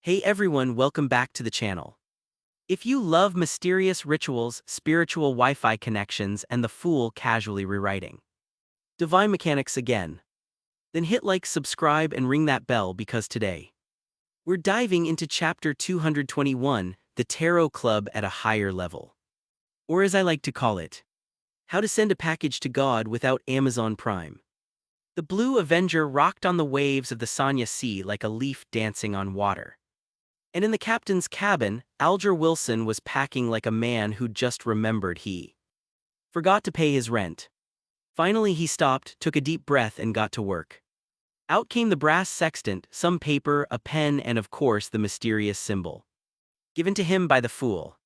Hey everyone, welcome back to the channel. If you love mysterious rituals, spiritual Wi-Fi connections, and the fool casually rewriting divine mechanics again, then hit like, subscribe, and ring that bell because today we're diving into chapter 221, the Tarot Club at a higher level. Or as I like to call it, how to send a package to God without Amazon Prime. The Blue Avenger rocked on the waves of the Sanya Sea like a leaf dancing on water. And in the captain's cabin, Alger Wilson was packing like a man who'd just remembered he forgot to pay his rent. Finally he stopped, took a deep breath and got to work. Out came the brass sextant, some paper, a pen and of course the mysterious symbol given to him by the fool.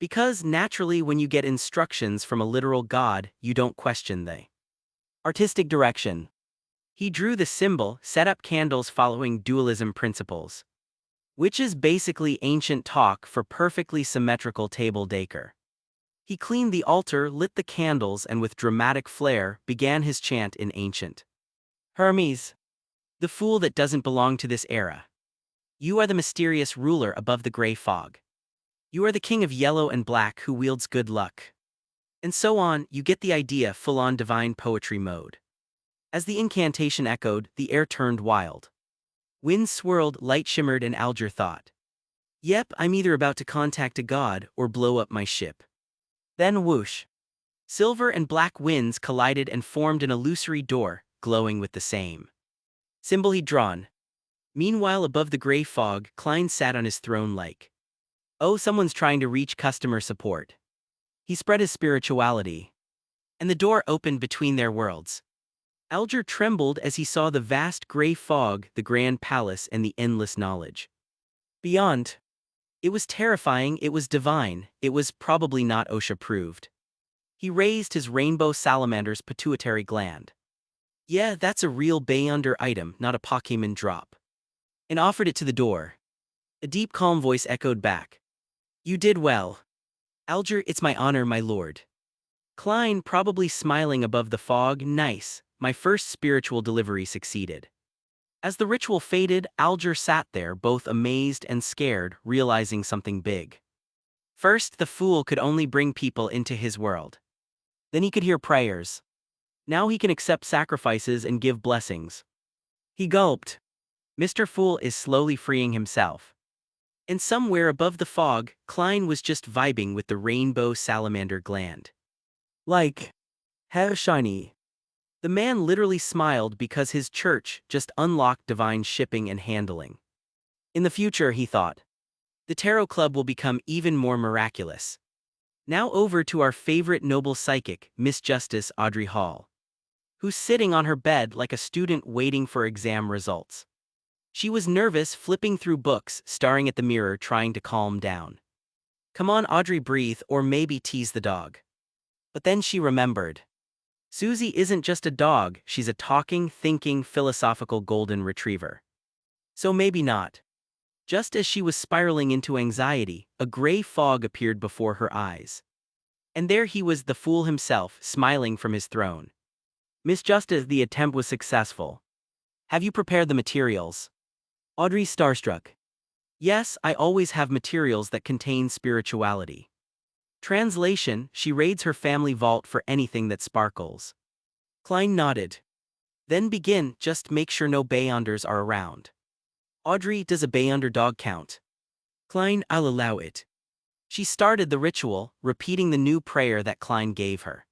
Because naturally when you get instructions from a literal god, you don't question the artistic direction. He drew the symbol, set up candles following dualism principles, which is basically ancient talk for perfectly symmetrical table decor. He cleaned the altar, lit the candles, and with dramatic flair began his chant in ancient Hermes, the fool that doesn't belong to this era. You are the mysterious ruler above the gray fog. You are the king of yellow and black who wields good luck. And so on, you get the idea, full-on divine poetry mode. As the incantation echoed, the air turned wild. Winds swirled, light shimmered, and Alger thought, "Yep, I'm either about to contact a god or blow up my ship." Then whoosh! Silver and black winds collided and formed an illusory door, glowing with the same symbol he'd drawn. Meanwhile, above the gray fog, Klein sat on his throne like, "Oh, someone's trying to reach customer support." He spread his spirituality, and the door opened between their worlds. Alger trembled as he saw the vast gray fog, the grand palace, and the endless knowledge beyond. It was terrifying, it was divine, it was probably not OSHA-approved. He raised his rainbow salamander's pituitary gland. "Yeah, that's a real Beyonder item, not a Pokemon drop." And offered it to the door. A deep calm voice echoed back, "You did well, Alger, it's my honor, my lord." Klein, probably smiling above the fog, "Nice. My first spiritual delivery succeeded." As the ritual faded, Alger sat there, both amazed and scared, realizing something big. First, the fool could only bring people into his world. Then he could hear prayers. Now he can accept sacrifices and give blessings. He gulped. Mr. Fool is slowly freeing himself. And somewhere above the fog, Klein was just vibing with the rainbow salamander gland. Like, how shiny. The man literally smiled because his church just unlocked divine shipping and handling. In the future, he thought, the Tarot Club will become even more miraculous. Now over to our favorite noble psychic, Miss Justice Audrey Hall, who's sitting on her bed like a student waiting for exam results. She was nervous, flipping through books, staring at the mirror, trying to calm down. Come on, Audrey, breathe, or maybe tease the dog. But then she remembered. Susie isn't just a dog, she's a talking, thinking, philosophical golden retriever. So maybe not. Just as she was spiraling into anxiety, a gray fog appeared before her eyes. And there he was, the fool himself, smiling from his throne. "Miss Justice, the attempt was successful. Have you prepared the materials?" Audrey, starstruck. "Yes, I always have materials that contain spirituality." Translation: she raids her family vault for anything that sparkles. Klein nodded. "Then begin, just make sure no Beyonders are around." Audrey, does a Beyonder dog count? Klein, I'll allow it. She started the ritual, repeating the new prayer that Klein gave her.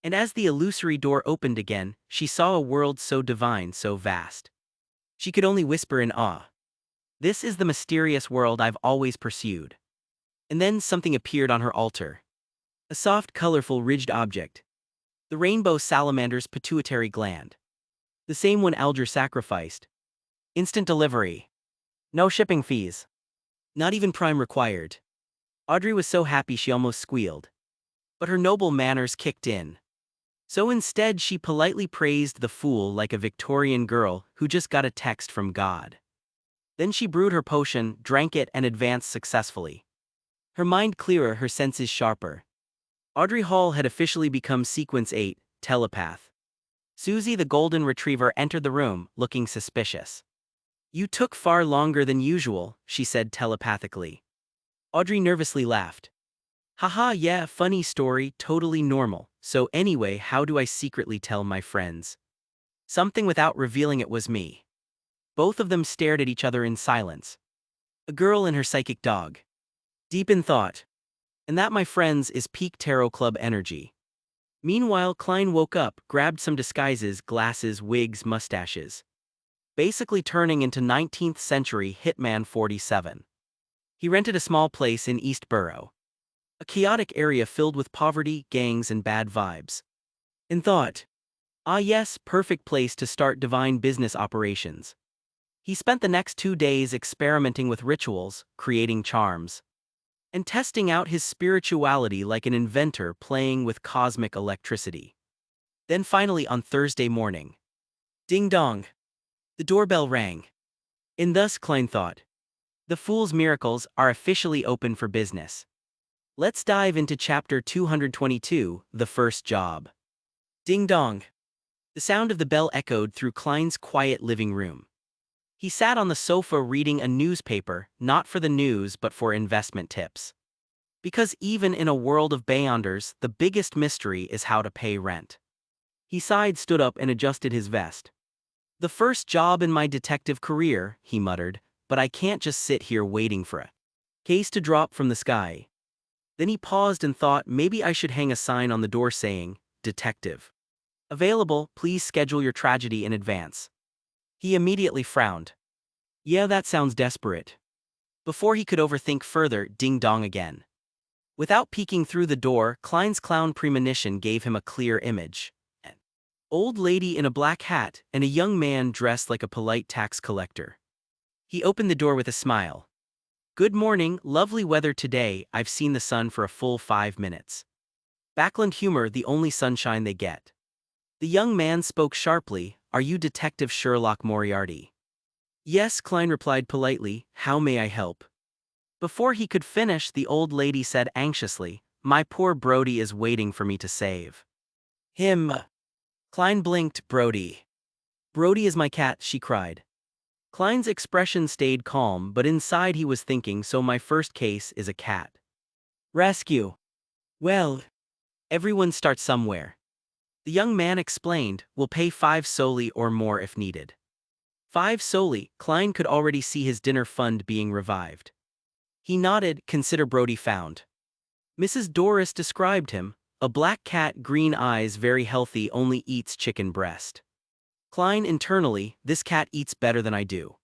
And as the illusory door opened again, she saw a world so divine, so vast. She could only whisper in awe, "This is the mysterious world I've always pursued." And then something appeared on her altar. A soft, colorful, ridged object. The rainbow salamander's pituitary gland. The same one Alger sacrificed. Instant delivery. No shipping fees. Not even Prime required. Audrey was so happy she almost squealed. But her noble manners kicked in. So instead she politely praised the fool like a Victorian girl who just got a text from God. Then she brewed her potion, drank it, and advanced successfully. Her mind clearer, her senses sharper. Audrey Hall had officially become Sequence 8, Telepath. Susie the golden retriever entered the room, looking suspicious. You took far longer than usual, she said telepathically. Audrey nervously laughed. Haha, yeah, funny story, totally normal. So anyway, how do I secretly tell my friends? Something without revealing it was me. Both of them stared at each other in silence. A girl and her psychic dog. Deep in thought. And that, my friends, is peak Tarot Club energy. Meanwhile, Klein woke up, grabbed some disguises, glasses, wigs, mustaches. Basically turning into 19th century Hitman 47. He rented a small place in East Borough. A chaotic area filled with poverty, gangs, and bad vibes. And thought, ah yes, perfect place to start divine business operations. He spent the next 2 days experimenting with rituals, creating charms, and testing out his spirituality like an inventor playing with cosmic electricity. Then finally on Thursday morning. Ding dong. The doorbell rang. And thus, Klein thought, the Fool's Miracles are officially open for business. Let's dive into chapter 222, The First Job. Ding dong. The sound of the bell echoed through Klein's quiet living room. He sat on the sofa reading a newspaper, not for the news but for investment tips. Because even in a world of beyonders, the biggest mystery is how to pay rent. He sighed, stood up, and adjusted his vest. The first job in my detective career, he muttered, but I can't just sit here waiting for a case to drop from the sky. Then he paused and thought maybe I should hang a sign on the door saying, Detective. Available, please schedule your tragedy in advance. He immediately frowned. Yeah, that sounds desperate. Before he could overthink further, ding dong again. Without peeking through the door, Klein's clown premonition gave him a clear image. An old lady in a black hat and a young man dressed like a polite tax collector. He opened the door with a smile. Good morning, lovely weather today, I've seen the sun for a full 5 minutes. Backlund humor, the only sunshine they get. The young man spoke sharply, are you Detective Sherlock Moriarty? Yes, Klein replied politely, how may I help? Before he could finish, the old lady said anxiously, my poor Brody is waiting for me to save him. Klein blinked, Brody. Brody is my cat, she cried. Klein's expression stayed calm, but inside he was thinking, so my first case is a cat rescue. Well, everyone starts somewhere. The young man explained, we'll pay 5 solely or more if needed. 5 solely, Klein could already see his dinner fund being revived. He nodded, consider Brody found. Mrs. Doris described him, a black cat, green eyes, very healthy, only eats chicken breast. Klein internally, this cat eats better than I do.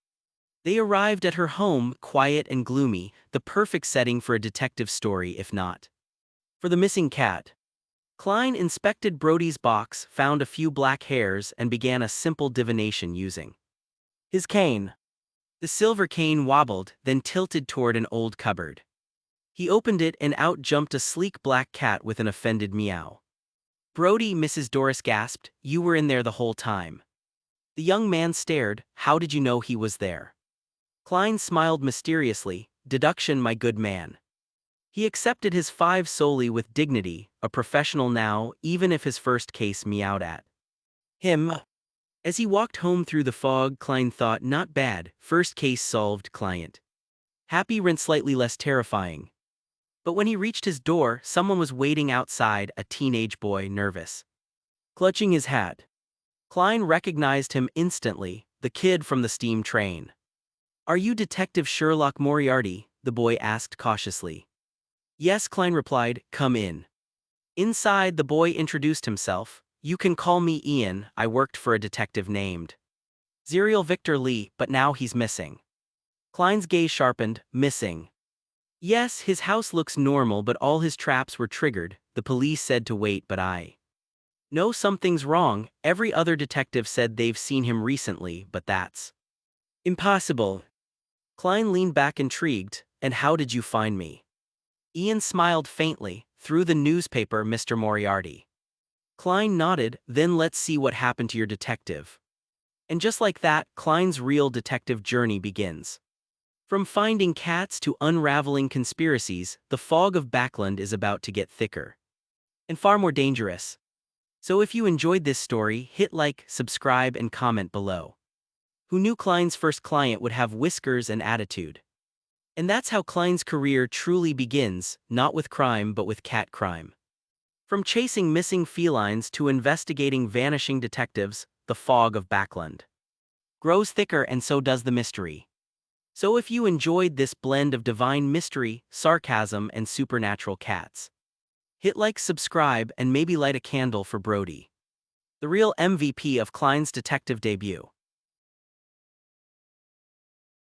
They arrived at her home, quiet and gloomy, the perfect setting for a detective story if not for the missing cat. Klein inspected Brody's box, found a few black hairs, and began a simple divination using his cane. The silver cane wobbled, then tilted toward an old cupboard. He opened it and out jumped a sleek black cat with an offended meow. Brody, Mrs. Doris gasped, you were in there the whole time. The young man stared, how did you know he was there? Klein smiled mysteriously, deduction, my good man. He accepted his 5 solely with dignity, a professional now, even if his first case meowed at him. As he walked home through the fog, Klein thought, not bad, first case solved, client happy, rent slightly less terrifying. But when he reached his door, someone was waiting outside, a teenage boy, nervous, clutching his hat. Klein recognized him instantly, the kid from the steam train. Are you Detective Sherlock Moriarty? The boy asked cautiously. Yes, Klein replied, come in. Inside, the boy introduced himself. You can call me Ian, I worked for a detective named Zerial Victor Lee, but now he's missing. Klein's gaze sharpened, missing. Yes, his house looks normal but all his traps were triggered, the police said to wait but I know something's wrong, every other detective said they've seen him recently but that's impossible. Klein leaned back intrigued, and how did you find me? Ian smiled faintly, through the newspaper, Mr. Moriarty. Klein nodded, then let's see what happened to your detective. And just like that, Klein's real detective journey begins. From finding cats to unraveling conspiracies, the fog of Backlund is about to get thicker. And far more dangerous. So if you enjoyed this story, hit like, subscribe and comment below. Who knew Klein's first client would have whiskers and attitude? And that's how Klein's career truly begins, not with crime but with cat crime. From chasing missing felines to investigating vanishing detectives, the fog of Backlund grows thicker, and so does the mystery. So if you enjoyed this blend of divine mystery, sarcasm, and supernatural cats, hit like, subscribe, and maybe light a candle for Brody, the real MVP of Klein's detective debut.